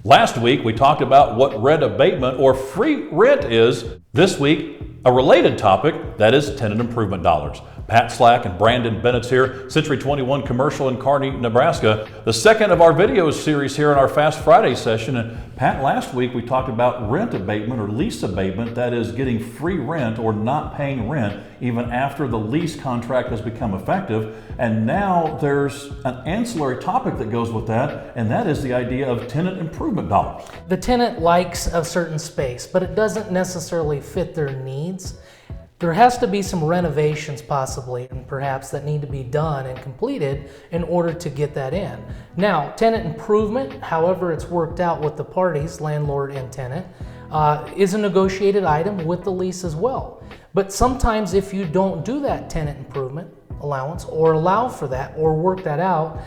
Last week, we talked about what rent abatement or free rent is. This week, a related topic, that is tenant improvement dollars. Pat Slack and Brandon Bennett's here, Century 21 Commercial in Kearney, Nebraska. The second of our video series here in our Fast Friday session. And Pat, last week we talked about rent abatement or lease abatement, that is getting free rent or not paying rent even after the lease contract has become effective. And now there's an ancillary topic that goes with that, and that is the idea of tenant improvement dollars. The tenant likes a certain space, but it doesn't necessarily fit their needs. There has to be some renovations possibly, and perhaps that need to be done and completed in order to get that in. Now, tenant improvement, however it's worked out with the parties, landlord and tenant, is a negotiated item with the lease as well. But sometimes if you don't do that tenant improvement allowance or allow for that or work that out,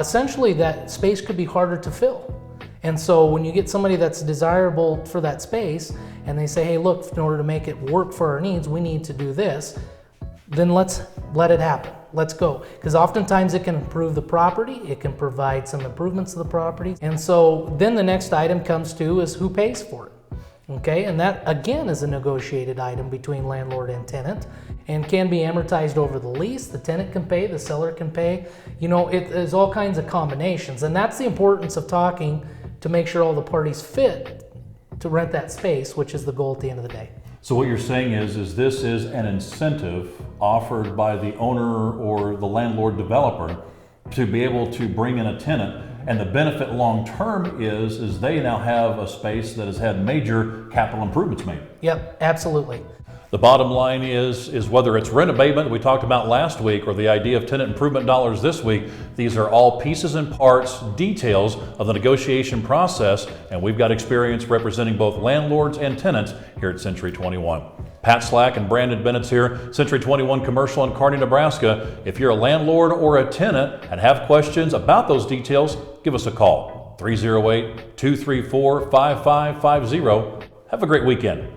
essentially that space could be harder to fill. And so when you get somebody that's desirable for that space and they say, hey, look, in order to make it work for our needs, we need to do this, then let's let it happen. Let's go. Because oftentimes it can improve the property, it can provide some improvements to the property. And so then the next item comes to is who pays for it. Okay, and that again is a negotiated item between landlord and tenant and can be amortized over the lease. The tenant can pay, the seller can pay. You know, there's all kinds of combinations, and that's the importance of talking to make sure all the parties fit to rent that space, which is the goal at the end of the day. So what you're saying is this is an incentive offered by the owner or the landlord developer to be able to bring in a tenant, and the benefit long term is they now have a space that has had major capital improvements made. Yep, absolutely. The bottom line is whether it's rent abatement we talked about last week or the idea of tenant improvement dollars this week, these are all pieces and parts, details of the negotiation process, and we've got experience representing both landlords and tenants here at Century 21. Pat Slack and Brandon Bennett's here, Century 21 Commercial in Kearney, Nebraska. If you're a landlord or a tenant and have questions about those details, give us a call, 308-234-5550. Have a great weekend.